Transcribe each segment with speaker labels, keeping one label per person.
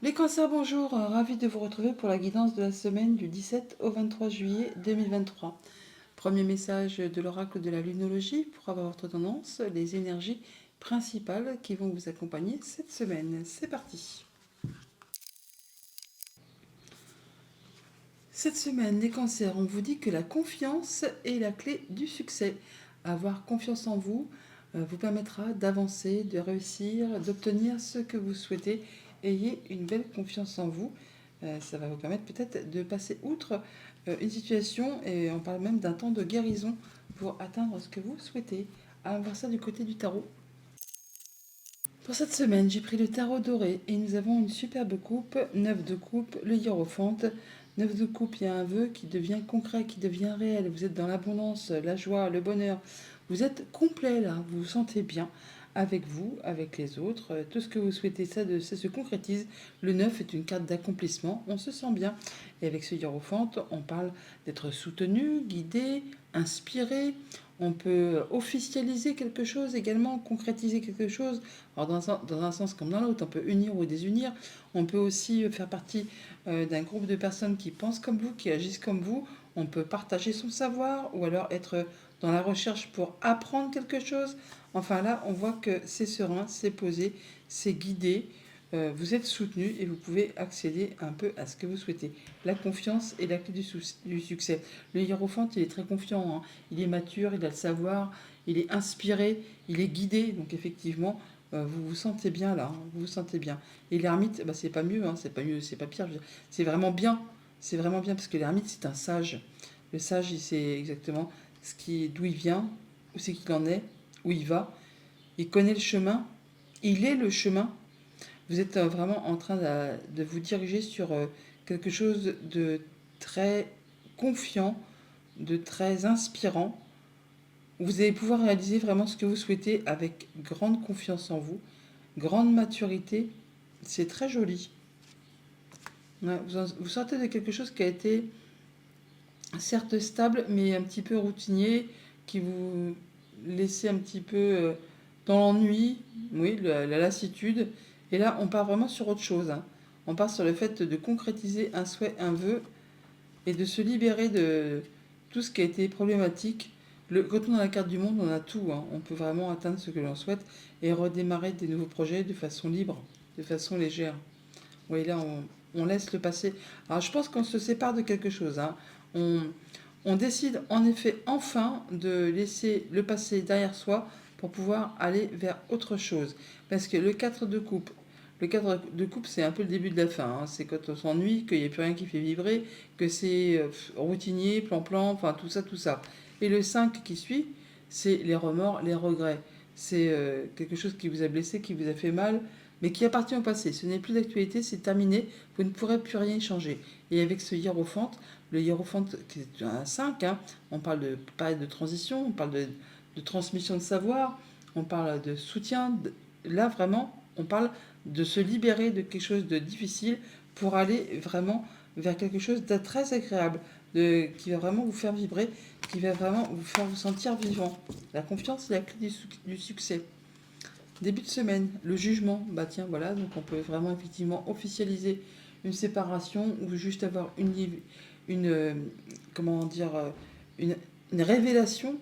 Speaker 1: Les cancers, bonjour, ravi de vous retrouver pour la guidance de la semaine du 17 au 23 juillet 2023. Premier message de l'oracle de la lunologie pour avoir votre tendance, les énergies principales qui vont vous accompagner cette semaine. C'est parti. Cette semaine, les cancers, on vous dit que la confiance est la clé du succès. Avoir confiance en vous vous permettra d'avancer, de réussir, d'obtenir ce que vous souhaitez. Ayez une belle confiance en vous. Ça va vous permettre peut-être de passer outre une situation, et on parle même d'un temps de guérison pour atteindre ce que vous souhaitez. Allons voir ça du côté du tarot. Pour cette semaine, j'ai pris le tarot doré et nous avons une superbe coupe, 9 de coupe, le hiérophante. 9 de coupe, il y a un vœu qui devient concret, qui devient réel. Vous êtes dans l'abondance, la joie, le bonheur. Vous êtes complet là, vous vous sentez bien avec vous, avec les autres. Tout ce que vous souhaitez, ça se concrétise. Le 9 est une carte d'accomplissement, on se sent bien. Et avec ce hiérophante, on parle d'être soutenu, guidé, inspiré. On peut officialiser quelque chose également, concrétiser quelque chose. Alors dans un sens comme dans l'autre, on peut unir ou désunir. On peut aussi faire partie d'un groupe de personnes qui pensent comme vous, qui agissent comme vous. On peut partager son savoir ou alors être dans la recherche pour apprendre quelque chose. Enfin là, on voit que c'est serein, c'est posé, c'est guidé. Vous êtes soutenu et vous pouvez accéder un peu à ce que vous souhaitez. La confiance est la clé du succès. Le hiérophante, il est très confiant, hein. Il est mature, il a le savoir, il est inspiré, il est guidé. Donc effectivement, vous vous sentez bien là, hein, vous vous sentez bien. Et l'ermite, bah, c'est pas mieux, hein, c'est pas mieux, c'est pas pire. C'est vraiment bien, c'est vraiment bien parce que l'ermite, c'est un sage. Le sage, il sait exactement d'où il vient, où c'est qu'il en est, où il va. Il connaît le chemin, il est le chemin. Vous êtes vraiment en train de vous diriger sur quelque chose de très confiant, de très inspirant. Vous allez pouvoir réaliser vraiment ce que vous souhaitez avec grande confiance en vous, grande maturité. C'est très joli. Ouais, vous sortez de quelque chose qui a été certes stable, mais un petit peu routinier, qui vous laissait un petit peu dans l'ennui, oui, la lassitude. Et là, on part vraiment sur autre chose, hein. On part sur le fait de concrétiser un souhait, un vœu, et de se libérer de tout ce qui a été problématique. Quand on a la carte du monde, on a tout, hein. On peut vraiment atteindre ce que l'on souhaite et redémarrer des nouveaux projets de façon libre, de façon légère. Oui, là, on laisse le passé. Alors, je pense qu'on se sépare de quelque chose, hein. On, on décide en effet enfin de laisser le passé derrière soi pour pouvoir aller vers autre chose. Parce que le 4 de coupe, c'est un peu le début de la fin, hein. C'est quand on s'ennuie, qu'il n'y a plus rien qui fait vibrer, que c'est routinier, plan-plan, enfin tout ça, tout ça. Et le 5 qui suit, c'est les remords, les regrets. C'est quelque chose qui vous a blessé, qui vous a fait mal, mais qui appartient au passé. Ce n'est plus d'actualité, c'est terminé, vous ne pourrez plus rien y changer. Et avec ce hiérophante, le hiérophante qui est un 5, hein, on parle de transition, on parle de transmission de savoir, on parle de soutien. Là, vraiment, on parle de se libérer de quelque chose de difficile pour aller vraiment vers quelque chose de très agréable, qui va vraiment vous faire vibrer, qui va vraiment vous faire vous sentir vivant. La confiance est la clé du succès. Début de semaine, le jugement, bah tiens, voilà, donc on peut vraiment effectivement officialiser une séparation ou juste avoir une comment dire, une révélation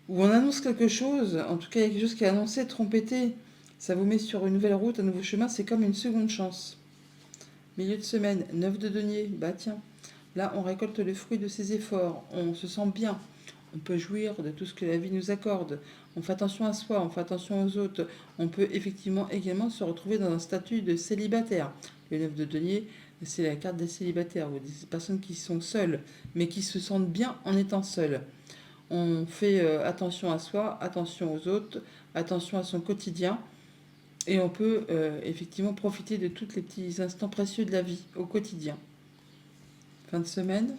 Speaker 1: où on annonce quelque chose. En tout cas, il y a quelque chose qui est annoncé, trompetté. Ça vous met sur une nouvelle route, un nouveau chemin, c'est comme une seconde chance. Milieu de semaine, 9 de denier, bah tiens, là on récolte le fruit de ses efforts, on se sent bien, on peut jouir de tout ce que la vie nous accorde, on fait attention à soi, on fait attention aux autres, on peut effectivement également se retrouver dans un statut de célibataire. Le 9 de denier, c'est la carte des célibataires, ou des personnes qui sont seules, mais qui se sentent bien en étant seules. On fait attention à soi, attention aux autres, attention à son quotidien, et on peut effectivement profiter de tous les petits instants précieux de la vie au quotidien. Fin de semaine,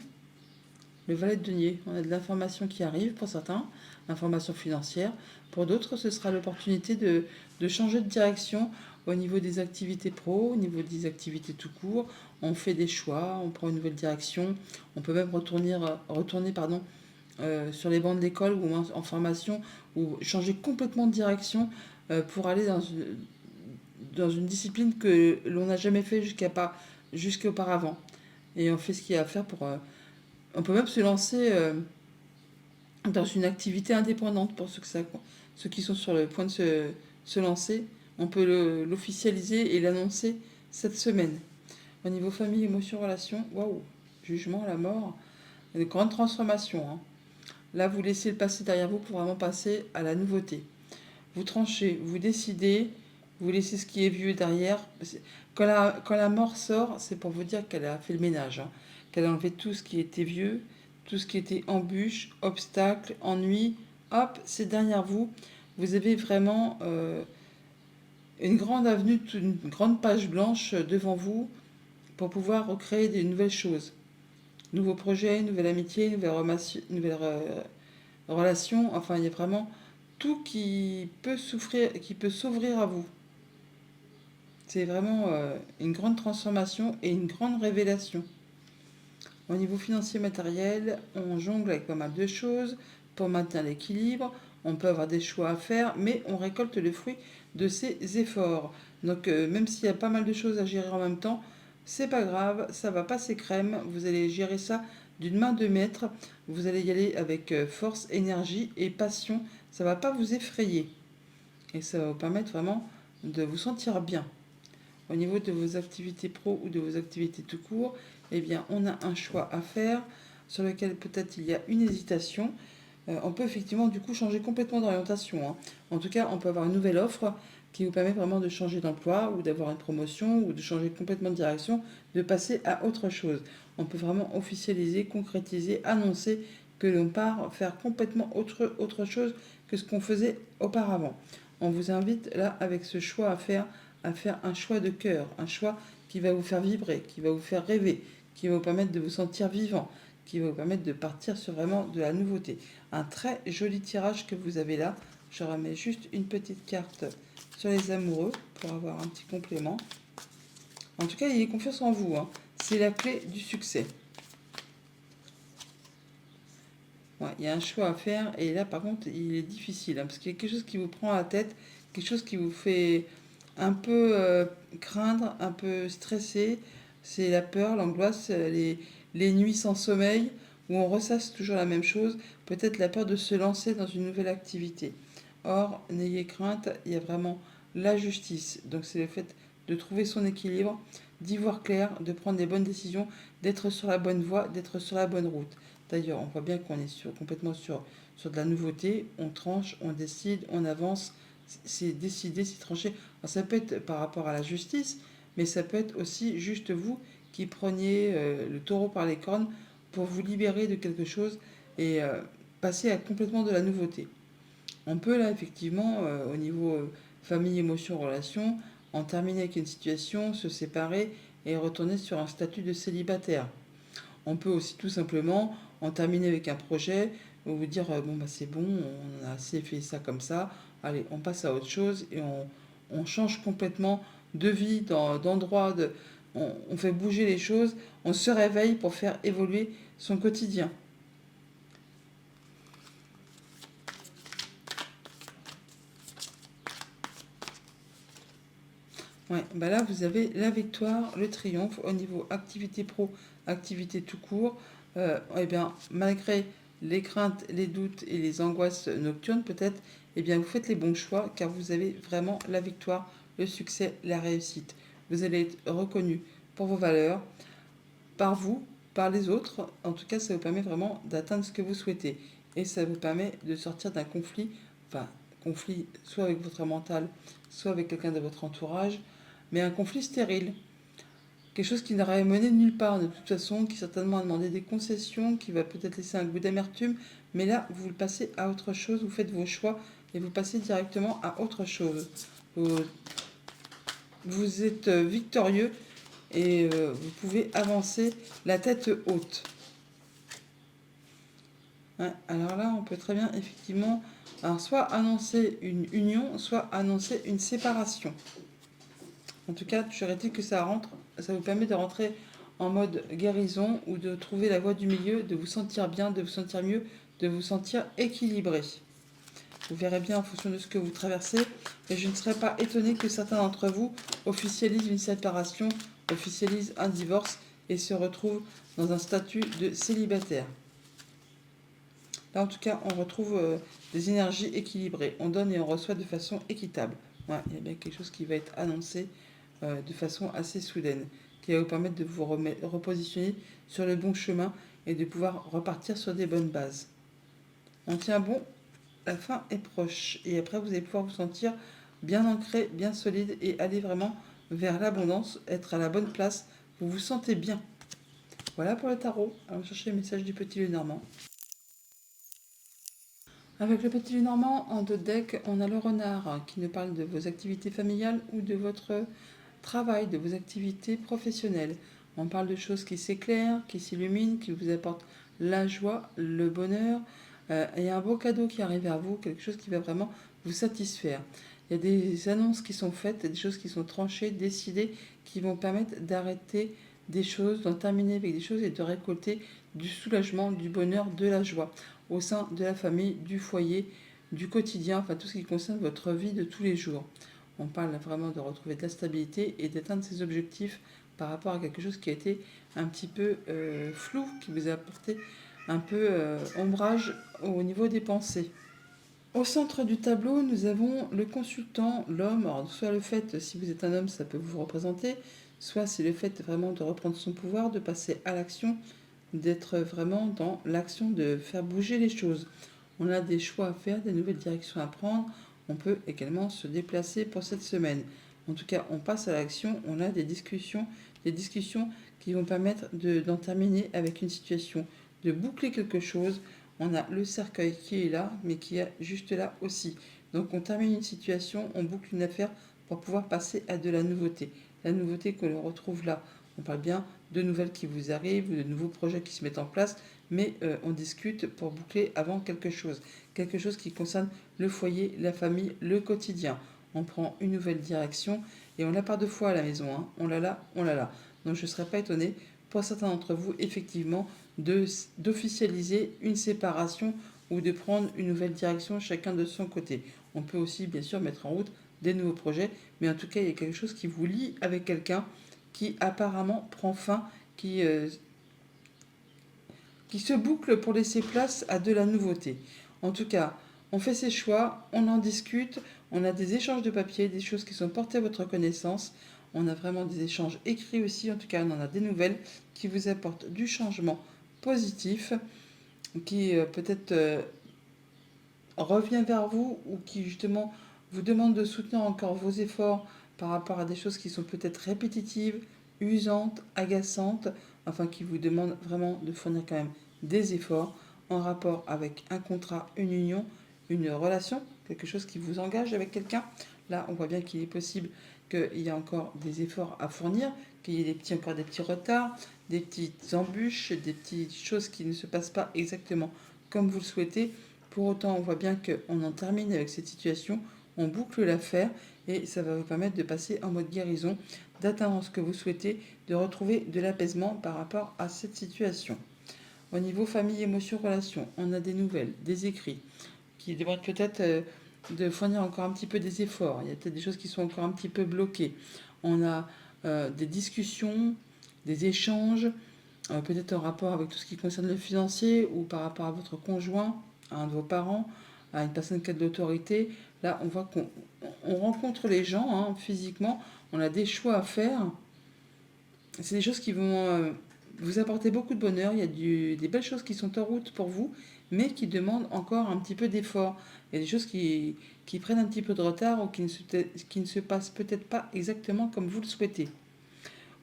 Speaker 1: le valet de denier, on a de l'information qui arrive pour certains, l'information financière. Pour d'autres, ce sera l'opportunité de changer de direction au niveau des activités pro, au niveau des activités tout court. On fait des choix, on prend une nouvelle direction. On peut même retourner sur les bancs de l'école ou en formation, ou changer complètement de direction pour aller dans une discipline que l'on n'a jamais fait jusqu'à auparavant. Et on fait ce qu'il y a à faire pour... on peut même se lancer dans une activité indépendante pour ceux qui sont sur le point de se lancer. On peut l'officialiser et l'annoncer cette semaine. Au niveau famille, émotion, relation, waouh, jugement, la mort, une grande transformation. Hein. Là, vous laissez le passé derrière vous pour vraiment passer à la nouveauté. Vous tranchez, vous décidez, vous laissez ce qui est vieux derrière. Quand la mort sort, c'est pour vous dire qu'elle a fait le ménage, hein, qu'elle a enlevé tout ce qui était vieux, tout ce qui était embûches, obstacles, ennuis. Hop, c'est derrière vous. Vous avez vraiment une grande avenue, une grande page blanche devant vous pour pouvoir recréer des nouvelles choses. Nouveaux projets, nouvelle amitié, nouvelles relations. Enfin, il y a vraiment tout qui peut s'ouvrir à vous. C'est vraiment une grande transformation et une grande révélation. Au niveau financier matériel, on jongle avec pas mal de choses pour maintenir l'équilibre. On peut avoir des choix à faire, mais on récolte le fruit de ses efforts. Donc même s'il y a pas mal de choses à gérer en même temps, c'est pas grave, ça va passer crème. Vous allez gérer ça d'une main de maître. Vous allez y aller avec force, énergie et passion. Ça va pas vous effrayer. Et ça va vous permettre vraiment de vous sentir bien. Au niveau de vos activités pro ou de vos activités tout court, eh bien, on a un choix à faire sur lequel peut-être il y a une hésitation. On peut effectivement du coup changer complètement d'orientation. Hein. En tout cas, on peut avoir une nouvelle offre qui vous permet vraiment de changer d'emploi ou d'avoir une promotion ou de changer complètement de direction, de passer à autre chose. On peut vraiment officialiser, concrétiser, annoncer que l'on part faire complètement autre chose que ce qu'on faisait auparavant. On vous invite là avec ce choix à faire un choix de cœur, un choix qui va vous faire vibrer, qui va vous faire rêver, qui va vous permettre de vous sentir vivant, qui va vous permettre de partir sur vraiment de la nouveauté. Un très joli tirage que vous avez là. Je remets juste une petite carte sur les amoureux pour avoir un petit complément. En tout cas, ayez confiance en vous. Hein. C'est la clé du succès. Ouais, il y a un choix à faire et là, par contre, il est difficile hein, parce qu'il y a quelque chose qui vous prend à la tête, quelque chose qui vous fait un peu craindre, un peu stresser. C'est la peur, l'angoisse, les nuits sans sommeil où on ressasse toujours la même chose. Peut-être la peur de se lancer dans une nouvelle activité. Or, n'ayez crainte, il y a vraiment la justice. Donc c'est le fait de trouver son équilibre, d'y voir clair, de prendre les bonnes décisions, d'être sur la bonne voie, d'être sur la bonne route. D'ailleurs, on voit bien qu'on est complètement sur de la nouveauté. On tranche, on décide, on avance. C'est décider, c'est trancher. Alors, ça peut être par rapport à la justice, mais ça peut être aussi juste vous qui preniez le taureau par les cornes pour vous libérer de quelque chose et passer à complètement de la nouveauté. On peut là, effectivement, au niveau famille, émotion, relation, en terminer avec une situation, se séparer et retourner sur un statut de célibataire. On peut aussi tout simplement en terminer avec un projet ou vous dire bon bah c'est bon, on a assez fait ça comme ça, allez on passe à autre chose et on change complètement de vie, d'endroit, on fait bouger les choses, on se réveille pour faire évoluer son quotidien. Ouais, bah là vous avez la victoire, le triomphe au niveau activité pro, activité tout court. Eh bien, malgré les craintes, les doutes et les angoisses nocturnes peut-être, eh bien vous faites les bons choix car vous avez vraiment la victoire, le succès, la réussite. Vous allez être reconnu pour vos valeurs, par vous, par les autres. En tout cas, ça vous permet vraiment d'atteindre ce que vous souhaitez. Et ça vous permet de sortir d'un conflit, enfin, conflit soit avec votre mental, soit avec quelqu'un de votre entourage, mais un conflit stérile. Quelque chose qui n'aurait mené nulle part de toute façon, qui certainement a demandé des concessions, qui va peut-être laisser un goût d'amertume, mais là, vous le passez à autre chose, vous faites vos choix et vous passez directement à autre chose. Vous êtes victorieux et vous pouvez avancer la tête haute. Ouais, alors là, on peut très bien effectivement alors soit annoncer une union, soit annoncer une séparation. En tout cas, toujours est-il que ça vous permet de rentrer en mode guérison ou de trouver la voie du milieu, de vous sentir bien, de vous sentir mieux, de vous sentir équilibré. Vous verrez bien en fonction de ce que vous traversez. Et je ne serais pas étonnée que certains d'entre vous officialisent une séparation, officialisent un divorce et se retrouvent dans un statut de célibataire. Là, en tout cas, on retrouve des énergies équilibrées. On donne et on reçoit de façon équitable. Ouais, il y a bien quelque chose qui va être annoncé de façon assez soudaine, qui va vous permettre de vous repositionner sur le bon chemin et de pouvoir repartir sur des bonnes bases. On tient bon, la fin est proche. Et après, vous allez pouvoir vous sentir bien ancré, bien solide et aller vraiment vers l'abondance, être à la bonne place. Vous vous sentez bien. Voilà pour le tarot. Allons chercher le message du petit Lenormand. Avec le petit Lenormand, en 2 decks, on a le renard qui nous parle de vos activités familiales ou de votre travail, de vos activités professionnelles. On parle de choses qui s'éclairent, qui s'illuminent, qui vous apportent la joie, le bonheur et un beau cadeau qui arrive vers vous, quelque chose qui va vraiment vous satisfaire. Il y a des annonces qui sont faites, des choses qui sont tranchées, décidées, qui vont permettre d'arrêter des choses, d'en terminer avec des choses et de récolter du soulagement, du bonheur, de la joie au sein de la famille, du foyer, du quotidien, enfin tout ce qui concerne votre vie de tous les jours. On parle vraiment de retrouver de la stabilité et d'atteindre ses objectifs par rapport à quelque chose qui a été un petit peu flou, qui vous a apporté un peu ombrage au niveau des pensées. Au centre du tableau, nous avons le consultant, l'homme. Alors, soit le fait, si vous êtes un homme, ça peut vous représenter, soit c'est le fait vraiment de reprendre son pouvoir, de passer à l'action, d'être vraiment dans l'action de faire bouger les choses. On a des choix à faire, des nouvelles directions à prendre. On peut également se déplacer pour cette semaine. En tout cas, on passe à l'action. On a des discussions qui vont permettre d'en terminer avec une situation, de boucler quelque chose. On a le cercueil qui est là, mais qui est juste là aussi. Donc on termine une situation, on boucle une affaire pour pouvoir passer à de la nouveauté. La nouveauté que l'on retrouve là, on parle bien de nouvelles qui vous arrivent, de nouveaux projets qui se mettent en place, mais on discute pour boucler avant quelque chose qui concerne le foyer, la famille, le quotidien. On prend une nouvelle direction et on l'a par 2 fois à la maison, hein. On l'a là, on l'a là. Donc je ne serais pas étonnée pour certains d'entre vous, effectivement, d'officialiser une séparation ou de prendre une nouvelle direction chacun de son côté. On peut aussi bien sûr mettre en route des nouveaux projets, mais en tout cas il y a quelque chose qui vous lie avec quelqu'un qui apparemment prend fin, qui se boucle pour laisser place à de la nouveauté. En tout cas, on fait ses choix, on en discute, on a des échanges de papier, des choses qui sont portées à votre connaissance, on a vraiment des échanges écrits aussi, en tout cas on en a des nouvelles qui vous apportent du changement positif, qui peut-être revient vers vous ou qui justement vous demande de soutenir encore vos efforts par rapport à des choses qui sont peut-être répétitives, usantes, agaçantes, enfin qui vous demandent vraiment de fournir quand même des efforts en rapport avec un contrat, une union, une relation, quelque chose qui vous engage avec quelqu'un. Là, on voit bien qu'il est possible qu'il y ait encore des efforts à fournir, qu'il y ait encore des petits retards, des petites embûches, des petites choses qui ne se passent pas exactement comme vous le souhaitez. Pour autant, on voit bien qu'on en termine avec cette situation, on boucle l'affaire et ça va vous permettre de passer en mode guérison, d'atteindre ce que vous souhaitez, de retrouver de l'apaisement par rapport à cette situation. Au niveau famille, émotions, relations, on a des nouvelles, des écrits qui demandent peut-être de fournir encore un petit peu des efforts. Il y a peut-être des choses qui sont encore un petit peu bloquées. On a des discussions, des échanges, peut-être en rapport avec tout ce qui concerne le financier ou par rapport à votre conjoint, à un de vos parents, à une personne qui a de l'autorité. Là, on voit qu'on rencontre les gens hein, physiquement, on a des choix à faire. C'est des choses qui vont vous apporter beaucoup de bonheur. Il y a des belles choses qui sont en route pour vous, mais qui demandent encore un petit peu d'effort. Il y a des choses qui prennent un petit peu de retard ou qui ne se passent peut-être pas exactement comme vous le souhaitez.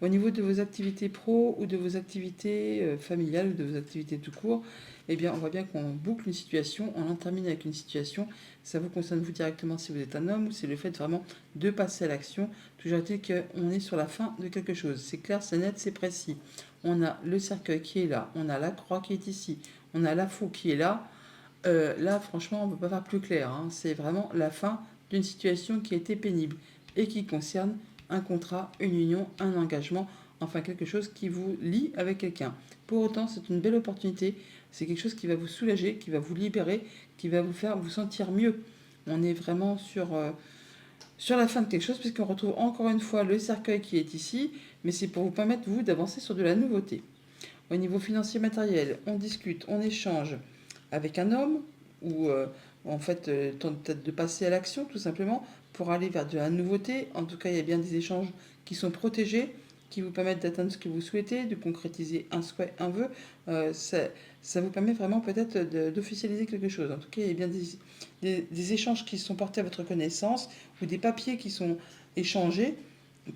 Speaker 1: Au niveau de vos activités pro ou de vos activités familiales ou de vos activités tout court, eh bien, on voit bien qu'on boucle une situation, on en termine avec une situation. Ça vous concerne vous directement si vous êtes un homme ou c'est le fait vraiment de passer à l'action. Toujours est-il qu'on est sur la fin de quelque chose. C'est clair, c'est net, c'est précis. On a le cercueil qui est là, on a la croix qui est ici, on a la faux qui est là. Là, franchement, on ne peut pas faire plus clair, hein. C'est vraiment la fin d'une situation qui a été pénible et qui concerne un contrat, une union, un engagement, enfin quelque chose qui vous lie avec quelqu'un. Pour autant, c'est une belle opportunité, C'est quelque chose qui va vous soulager, qui va vous libérer, qui va vous faire vous sentir mieux. On est vraiment sur la fin de quelque chose, puisqu'on retrouve encore une fois le cercueil qui est ici, mais c'est pour vous permettre, vous, d'avancer sur de la nouveauté. Au niveau financier matériel, on discute, on échange avec un homme, ou en fait, tente peut-être de passer à l'action, tout simplement, pour aller vers de la nouveauté. En tout cas, il y a bien des échanges qui sont protégés, qui vous permettent d'atteindre ce que vous souhaitez, de concrétiser un souhait, un vœu. Ça vous permet vraiment peut-être d'officialiser quelque chose. En tout cas, il y a bien des échanges qui sont portés à votre connaissance, ou des papiers qui sont échangés,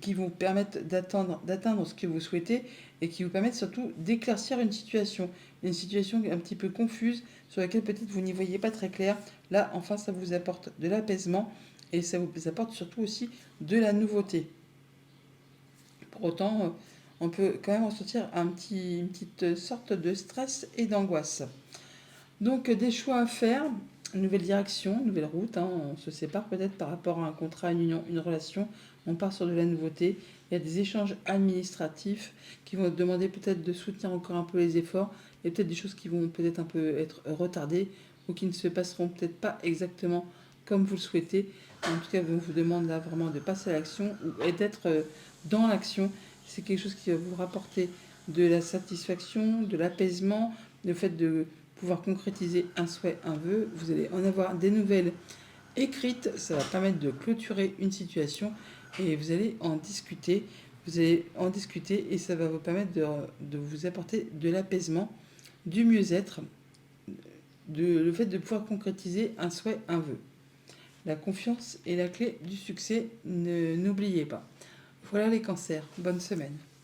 Speaker 1: qui vous permettent d'atteindre ce que vous souhaitez, et qui vous permettent surtout d'éclaircir une situation un petit peu confuse, sur laquelle peut-être vous n'y voyez pas très clair. Là, enfin, ça vous apporte de l'apaisement, et ça vous apporte surtout aussi de la nouveauté. Pour autant, on peut quand même ressentir une petite sorte de stress et d'angoisse. Donc, des choix à faire, nouvelle direction, nouvelle route. On se sépare peut-être par rapport à un contrat, une union, une relation. On part sur de la nouveauté. Il y a des échanges administratifs qui vont demander peut-être de soutenir encore un peu les efforts. Il y a peut-être des choses qui vont peut-être un peu être retardées, ou qui ne se passeront peut-être pas exactement comme vous le souhaitez. En tout cas, on vous demande là vraiment de passer à l'action, et d'être dans l'action. C'est quelque chose qui va vous rapporter de la satisfaction, de l'apaisement, le fait de pouvoir concrétiser un souhait, un vœu. Vous allez en avoir des nouvelles écrites. Ça va permettre de clôturer une situation, et vous allez en discuter. Vous allez en discuter, et ça va vous permettre de vous apporter de l'apaisement, du mieux-être, le fait de pouvoir concrétiser un souhait, un vœu. La confiance est la clé du succès, n'oubliez pas. Voilà les cancers, bonne semaine.